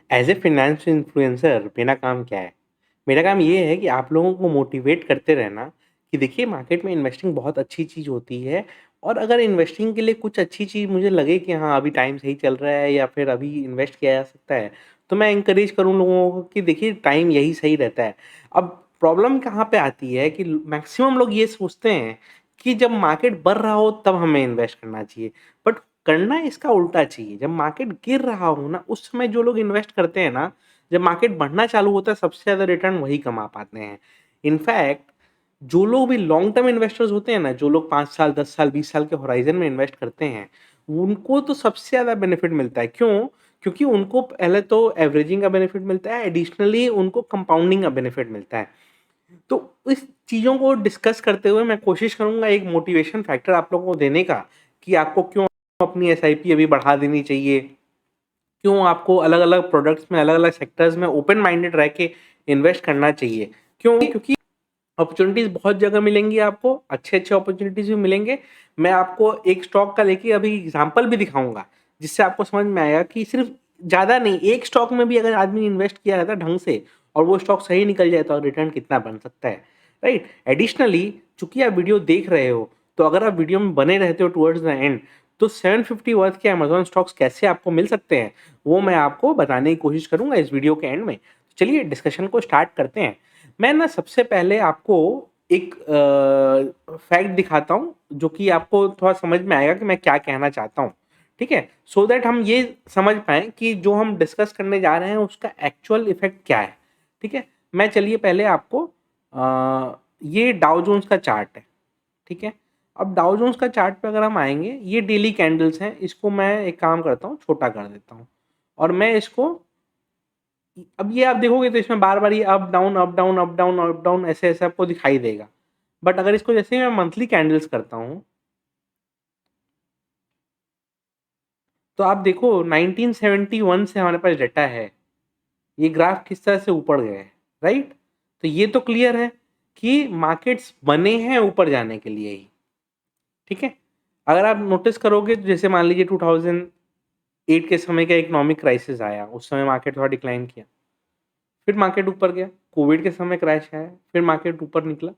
As a finance influencer मेरा काम क्या है? मेरा काम ये है कि आप लोगों को मोटिवेट करते रहना कि देखिए मार्केट में इन्वेस्टिंग बहुत अच्छी चीज़ होती है। और अगर इन्वेस्टिंग के लिए कुछ अच्छी चीज़ मुझे लगे कि हाँ अभी टाइम सही चल रहा है या फिर अभी इन्वेस्ट किया जा सकता है, तो मैं इंकरेज करूँ लोगों को कि देखिए टाइम यही सही रहता है। अब प्रॉब्लम कहाँ पे आती है कि मैक्सिमम लोग ये सोचते हैं कि जब मार्केट बढ़ रहा हो तब हमें इन्वेस्ट करना चाहिए, बट करना इसका उल्टा चाहिए। जब मार्केट गिर रहा हो ना, उस समय जो लोग इन्वेस्ट करते हैं ना, जब मार्केट बढ़ना चालू होता है सबसे ज़्यादा रिटर्न वही कमा पाते हैं। इनफैक्ट जो लोग भी लॉन्ग टर्म इन्वेस्टर्स होते हैं ना, जो लोग 5 साल, 10 साल, 20 साल के होराइज़न में इन्वेस्ट करते हैं, उनको तो सबसे ज़्यादा बेनिफिट मिलता है। क्यों? क्योंकि उनको पहले तो एवरेजिंग का बेनिफिट मिलता है, एडिशनली उनको कंपाउंडिंग का बेनिफिट मिलता है। तो इस चीज़ों को डिस्कस करते हुए मैं कोशिश करूँगा एक मोटिवेशन फैक्टर आप लोगों को देने का कि आपको क्यों अपनी एसआईपी अभी बढ़ा देनी चाहिए, क्यों आपको अलग-अलग प्रोडक्ट्स में, अलग-अलग सेक्टर्स में ओपन माइंडेड रह के इन्वेस्ट करना चाहिए। क्यों? क्योंकि अपॉर्च्युनिटीज़ बहुत जगह मिलेंगी आपको, अच्छे-अच्छे अपॉर्च्युनिटीज़ भी मिलेंगे। मैं आपको एक स्टॉक का लेके अभी एग्ज़ाम्पल भी दिखाऊँगा, जिससे आपको समझ में आएगा कि सिर्फ़ ज़्यादा नहीं, एक स्टॉक में भी अगर आदमी इन्वेस्ट किया रहता है ढंग से और वो स्टॉक सही निकल जाए तो रिटर्न कितना बन सकता है, राइट? एडिशनली चूँकि आप वीडियो देख रहे हो, तो अगर आप वीडियो में बने रहते हो टुवर्ड्स द एंड, तो 750 वर्थ के अमेज़न स्टॉक्स कैसे आपको मिल सकते हैं, वो मैं आपको बताने की कोशिश करूँगा इस वीडियो के एंड में। चलिए डिस्कशन को स्टार्ट करते हैं। मैं ना सबसे पहले आपको एक फैक्ट दिखाता हूँ, जो कि आपको थोड़ा समझ में आएगा कि मैं क्या कहना चाहता हूँ, ठीक है? सो दैट हम ये समझ पाएँ कि जो हम डिस्कस करने जा रहे हैं उसका एक्चुअल इफ़ेक्ट क्या है, ठीक है? मैं चलिए पहले आपको ये डाउ जोन्स का चार्ट है, ठीक है? अब डाउ जोन्स का चार्ट पे अगर हम आएँगे, ये डेली कैंडल्स हैं, इसको मैं एक काम करता हूँ, छोटा कर देता हूँ और मैं इसको अब ये आप देखोगे तो इसमें बार-बार ये up down, up down, up down, up down ऐसे-ऐसे आपको दिखाई देगा। बट अगर इसको जैसे ही मैं मंथली कैंडल्स करता हूँ, तो आप देखो 1971 से हमारे पास डेटा है। ये ग्राफ किस तरह से ऊपर गए हैं, राइट? तो ये तो क्लियर है कि मार्केट्स बने हैं ऊपर जाने के लिए ही, ठीक है? अगर आप नोटिस करोगे तो जैसे मान लीजिए 2008 के समय का इकोनॉमिक क्राइसिस आया, उस समय मार्केट थोड़ा डिक्लाइन किया। फिर मार्केट ऊपर गया, कोविड के समय क्रैश आया, फिर मार्केट ऊपर निकला।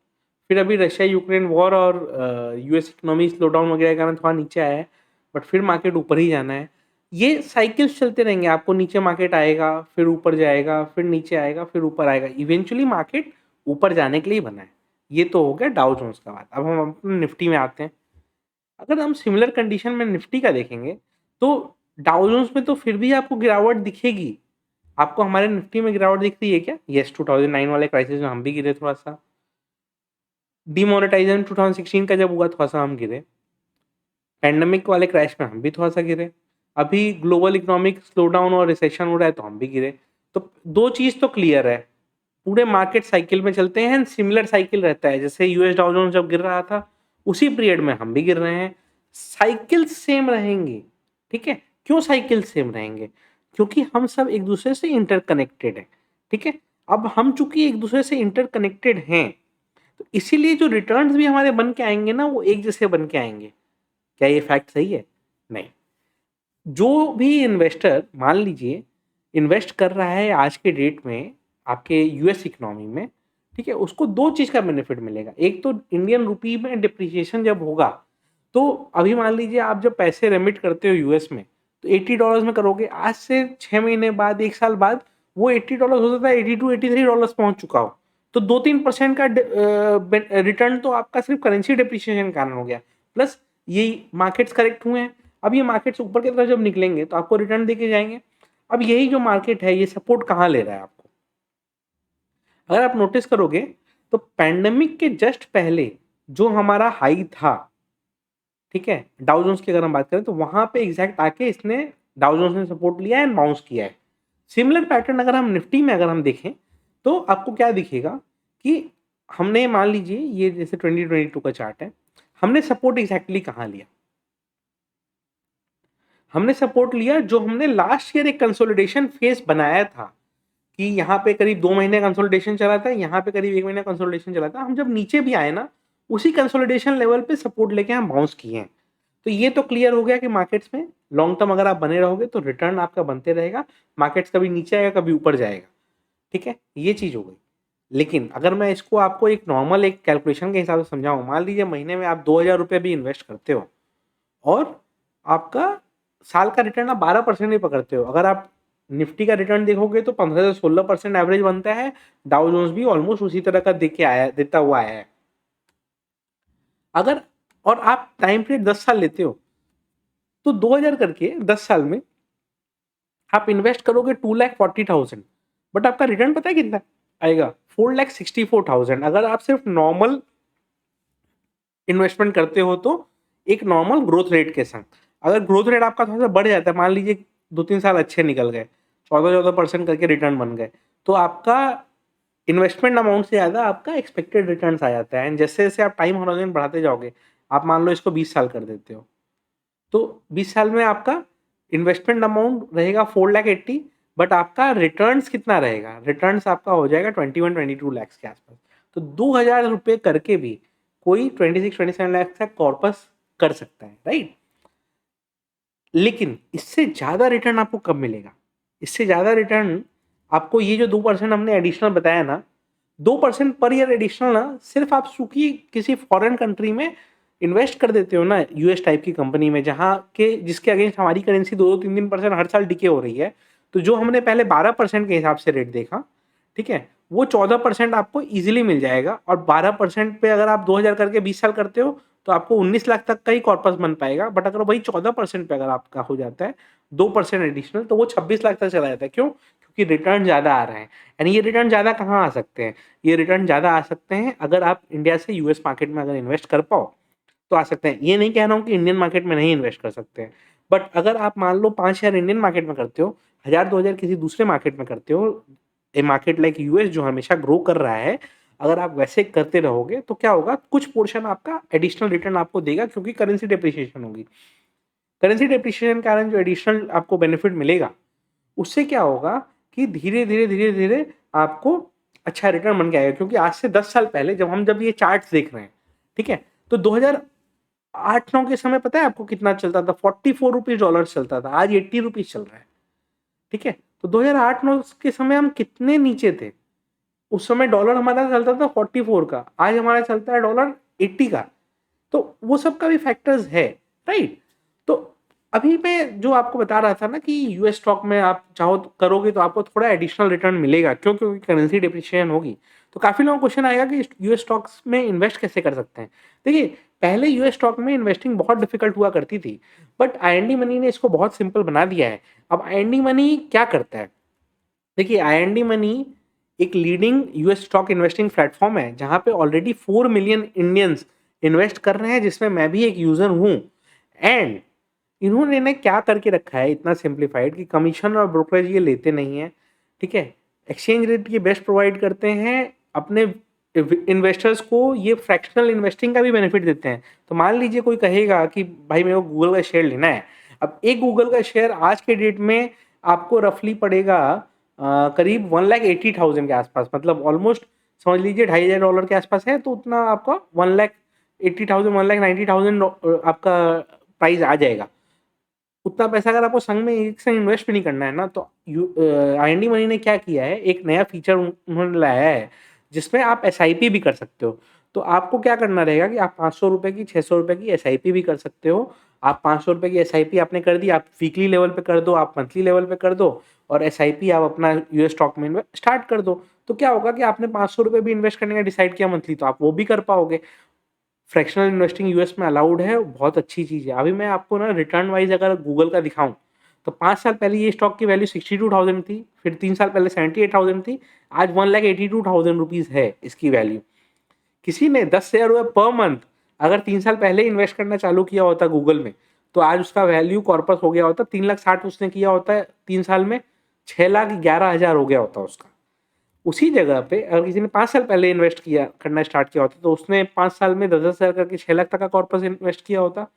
फिर अभी रशिया यूक्रेन वॉर और यूएस इकोनॉमी स्लोडाउन वगैरह के कारण थोड़ा नीचे आया है, बट फिर मार्केट ऊपर ही जाना है। ये साइकिल्स चलते रहेंगे, आपको नीचे मार्केट आएगा, फिर ऊपर जाएगा, फिर नीचे आएगा, फिर ऊपर आएगा। इवेंचुअली मार्केट ऊपर जाने के लिए ही बना है। ये तो हो गया डाउ जोन्स का बात। अब हम अपने निफ्टी में आते हैं। अगर हम सिमिलर कंडीशन में निफ्टी का देखेंगे, तो डाउ जोन्स में तो फिर भी आपको गिरावट दिखेगी। आपको हमारे निफ्टी में गिरावट दिख रही है क्या? येस, 2009 वाले क्राइसिस में हम भी गिरे थोड़ा-सा। डिमोनेटाइजेशन 2016 का जब हुआ थोड़ा-सा हम गिरे। पैंडेमिक वाले क्रैश में हम भी थोड़ा-सा गिरे। अभी ग्लोबल इकोनॉमिक स्लोडाउन और रिसेशन हो रहा है तो हम भी गिरे। तो 2 चीज़ तो क्लियर है। पूरे मार्केट साइकिल में चलते हैं, सिमिलर साइकिल रहता है। जैसे यूएस डाउ जोन्स जब गिर रहा था, उसी पीरियड में हम भी गिर रहे हैं। साइकिल सेम रहेंगी, ठीक है? क्यों साइकिल सेम रहेंगे? क्योंकि हम सब एक-दूसरे से इंटरकनेक्टेड हैं, ठीक है? अब हम चूँकि एक-दूसरे से इंटरकनेक्टेड हैं, तो इसीलिए जो रिटर्न्स भी हमारे बन के आएँगे ना, वो एक जैसे बन के आएँगे। क्या ये फैक्ट सही है? नहीं। जो भी इन्वेस्टर मान लीजिए इन्वेस्ट कर रहा है आज के डेट में आपके यूएस इकोनॉमी में, ठीक है? उसको 2 चीज़ का बेनिफिट मिलेगा। एक तो इंडियन रूपी में डिप्रिसिएशन जब होगा, तो अभी मान लीजिए आप जब पैसे रेमिट करते हो यूएस में, तो $80 में करोगे। आज से 6 महीने बाद, 1 साल बाद वो $80 हो सकता है $82-83 पहुँच चुका हो। तो 2-3% का रिटर्न तो आपका सिर्फ करेंसी डिप्रिसिएशन के कारण हो गया। प्लस ये मार्केट्स करेक्ट हुए हैं। अब ये मार्केट्स ऊपर की तरफ जब निकलेंगे तो आपको रिटर्न देके जाएँगे। अब यही जो मार्केट है ये सपोर्ट कहाँ ले रहा है आपको? अगर आप नोटिस करोगे तो पैंडेमिक के जस्ट पहले जो हमारा हाई था, ठीक है? डाउ जोन्स की अगर हम बात करें तो वहाँ पे एग्ज़ैक्ट आके इसने डाउ जोन्स ने सपोर्ट लिया है एंड बाउंस किया है। सिमिलर पैटर्न अगर हम निफ्टी में अगर हम देखें, तो आपको क्या दिखेगा कि हमने मान लीजिए ये जैसे 2022 का चार्ट है, हमने सपोर्ट एग्ज़ैक्टली कहाँ लिया? हमने सपोर्ट लिया जो हमने लास्ट ईयर एक कंसोलिडेशन फेज़ बनाया था, कि यहाँ पे करीब 2 महीने कंसोलिडेशन चला था, यहाँ पे करीब 1 महीना कंसोलिडेशन चला था। हम जब नीचे भी आए ना, उसी कंसोलिडेशन लेवल पे सपोर्ट लेके हम बाउंस किए हैं। तो ये तो क्लियर हो गया कि मार्केट्स में लॉन्ग टर्म अगर आप बने रहोगे तो रिटर्न आपका बनते रहेगा, मार्केट्स कभी नीचे आएगा कभी ऊपर जाएगा, ठीक है, ये चीज़ हो गई। लेकिन अगर मैं इसको आपको एक नॉर्मल एक कैलकुलेशन के हिसाब से समझाऊँ, मान लीजिए महीने में आप 2,000 रुपये भी इन्वेस्ट करते हो और आपका साल का रिटर्न आप 12% भी पकड़ते हो। अगर आप निफ्टी का रिटर्न देखोगे तो 15 से 16% एवरेज बनता है, डाउ जोन्स भी ऑलमोस्ट उसी तरह का देता हुआ आया है। अगर और आप टाइम पीरियड 10 साल लेते हो तो 2000 करके 10 साल में आप इन्वेस्ट करोगे 2,40,000, बट आपका रिटर्न पता है कितना आएगा? 4,64,000। अगर आप सिर्फ नॉर्मल इन्वेस्टमेंट करते हो तो एक नॉर्मल ग्रोथ रेट के संग, अगर ग्रोथ रेट आपका थोड़ा सा बढ़ जाता है, मान लीजिए 2-3 साल अच्छे निकल गए, 14% करके रिटर्न बन गए, तो आपका इन्वेस्टमेंट अमाउंट से ज़्यादा आपका एक्सपेक्टेड रिटर्न आ जाता है। एंड जैसे जैसे आप टाइम हॉराइजन बढ़ाते जाओगे, आप मान लो इसको 20 साल कर देते हो, तो 20 साल में आपका इन्वेस्टमेंट अमाउंट रहेगा 4,80,000, बट आपका रिटर्न्स कितना रहेगा? रिटर्न्स आपका हो जाएगा 21-22 लाख के आसपास। तो 2,000 रुपये करके भी कोई 26-27 लाख का कॉर्पस कर सकता है, राइट? लेकिन इससे ज़्यादा रिटर्न आपको कब मिलेगा? इससे ज़्यादा रिटर्न आपको ये जो 2% हमने एडिशनल बताया ना, 2% पर ईयर एडिशनल ना, सिर्फ आप चूंकि किसी फॉरेन कंट्री में इन्वेस्ट कर देते हो ना, यूएस टाइप की कंपनी में, जहाँ के जिसके अगेंस्ट हमारी करेंसी 2-3% हर साल डिके हो रही है, तो जो हमने पहले 12% के हिसाब से रेट देखा, ठीक है, वो 14% आपको इजीली मिल जाएगा। और 12% पे अगर आप 2,000 करके 20 साल करते हो तो आपको 19 लाख तक का ही कॉर्पस बन पाएगा। बट अगर वही 14% पे अगर आपका हो जाता है 2% एडिशनल, तो वो 26 लाख तक चला जाता है। क्यों? क्योंकि रिटर्न ज़्यादा आ रहे हैं। एंड ये रिटर्न ज़्यादा कहाँ आ सकते हैं? ये रिटर्न ज़्यादा आ सकते हैं अगर आप इंडिया से यूएस मार्केट में अगर इन्वेस्ट कर पाओ तो आ सकते हैं। ये नहीं कह रहा हूँ कि इंडियन मार्केट में नहीं इन्वेस्ट कर सकते हैं, बट अगर आप मान लो 5,000 इंडियन मार्केट में करते हो, 1,000-2,000 किसी दूसरे मार्केट में करते हो, ए मार्केट लाइक यूएस जो हमेशा ग्रो कर रहा है, अगर आप वैसे करते रहोगे तो क्या होगा, कुछ पोर्शन आपका एडिशनल रिटर्न आपको देगा, क्योंकि करेंसी डेप्रिसिएशन होगी। करेंसी डेप्रिसिएशन के कारण जो एडिशनल आपको बेनिफिट मिलेगा, उससे क्या होगा कि धीरे-धीरे आपको अच्छा रिटर्न बन के आएगा। क्योंकि आज से 10 साल पहले जब ये चार्ट्स देख रहे हैं, ठीक है? तो 2008-9 के समय पता है आपको कितना चलता था? 44 रुपीज़ डॉलर चलता था, आज 80 रुपीज़ चल रहा है, ठीक है? तो 2008-9 के समय हम कितने नीचे थे? उस समय डॉलर हमारा चलता था 44 का, आज हमारा चलता है डॉलर 80 का। तो वो सब का भी फैक्टर्स है, राइट? तो अभी मैं जो आपको बता रहा था ना कि यूएस स्टॉक में आप चाहो तो करोगे तो आपको थोड़ा एडिशनल रिटर्न मिलेगा। क्यों? क्योंकि करेंसी डेप्रिसिएशन होगी। तो काफ़ी लोगों को क्वेश्चन आएगा कि यूएस स्टॉक्स में इन्वेस्ट कैसे कर सकते हैं? देखिए, पहले यूएस स्टॉक में इन्वेस्टिंग बहुत डिफिकल्ट हुआ करती थी, बट आईएनडी मनी ने इसको बहुत सिंपल बना दिया है। अब आईएनडी मनी क्या करता है? देखिए, आईएनडी मनी एक leading US stock investing platform है, जहाँ पे ऑलरेडी 4 मिलियन इंडियंस इन्वेस्ट कर रहे हैं, जिसमें मैं भी एक यूजर हूँ। एंड इन्होंने ने क्या करके रखा है इतना सिंप्लीफाइड कि कमीशन और ब्रोकरेज ये लेते नहीं है, ठीक है? एक्सचेंज रेट ये बेस्ट प्रोवाइड करते हैं, अपने इन्वेस्टर्स को ये फ्रैक्शनल इन्वेस्टिंग का भी बेनिफिट देते हैं। तो मान लीजिए कोई कहेगा कि भाई मेरे को गूगल का शेयर लेना है। अब एक गूगल का शेयर आज के डेट में आपको रफली पड़ेगा करीब 1,80,000 के आसपास, मतलब ऑलमोस्ट समझ लीजिए $2,500 के आसपास है। तो उतना आपका 1,80,000 1,90,000 आपका प्राइस आ जाएगा। उतना पैसा अगर आपको संग में एक से इन्वेस्ट भी नहीं करना है ना, तो आईएनडी मनी ने क्या किया है, एक नया फीचर उन्होंने लाया है जिसमें आप एसआईपी भी कर सकते हो। तो आपको क्या करना रहेगा कि आप 500 रुपए की 600 रुपए की एसआईपी भी कर सकते हो। आप 500 रुपए की एसआईपी आपने कर दी, आप वीकली लेवल पे कर दो, आप मंथली लेवल पे कर दो, और एसआईपी आप अपना यूएस स्टॉक में स्टार्ट कर दो। तो क्या होगा कि आपने 500 रुपए भी इन्वेस्ट करने का डिसाइड किया मंथली, तो आप वो भी कर पाओगे। फ्रैक्शनल इन्वेस्टिंग यूएस में अलाउड है, बहुत अच्छी चीज़ है। अभी मैं आपको ना रिटर्न वाइज अगर गूगल का दिखाऊं, तो 5 साल पहले ये स्टॉक की वैल्यू 62,000 थी, फिर 3 साल पहले 78,000 थी, आज 1,82,000 रुपीज़ है इसकी वैल्यू। किसी ने 10,000 रुपये पर मंथ अगर 3 साल पहले इन्वेस्ट करना चालू किया होता गूगल में, तो आज उसका वैल्यू कॉर्पस हो गया होता 3,60,000, उसने किया होता है 3 साल में 6,11,000 हो गया होता उसका। उसी जगह पे अगर किसी ने 5 साल पहले इन्वेस्ट किया करना स्टार्ट किया होता, तो उसने 5 साल में 10-10 हज़ार करके 6 लाख तक का कॉर्पस इन्वेस्ट किया होता।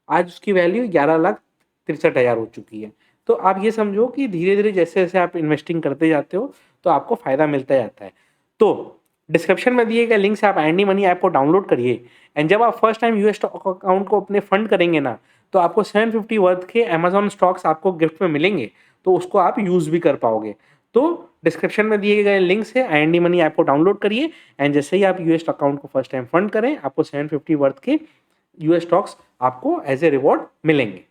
आज उसकी वैल्यू 11,63,000 हो चुकी है। तो आप ये समझो कि धीरे-धीरे जैसे-जैसे आप इन्वेस्टिंग करते जाते हो, तो आपको फ़ायदा मिलता जाता है। तो डिस्क्रिप्शन में दिए गए लिंक से आप एंडी मनी ऐप को डाउनलोड करिए एंड जब आप first time US stock account को अपने फंड करेंगे ना, तो आपको 750 वर्थ के अमेज़न स्टॉक्स आपको गिफ्ट में मिलेंगे, तो उसको आप यूज़ भी कर पाओगे। तो डिस्क्रिप्शन में दिए गए लिंक से एंडी मनी ऐप को डाउनलोड करिए एंड जैसे ही आप यूएस अकाउंट को फर्स्ट टाइम फंड करें, आपको 750 वर्थ के यूएस स्टॉक्स आपको एज़ ए रिवॉर्ड मिलेंगे।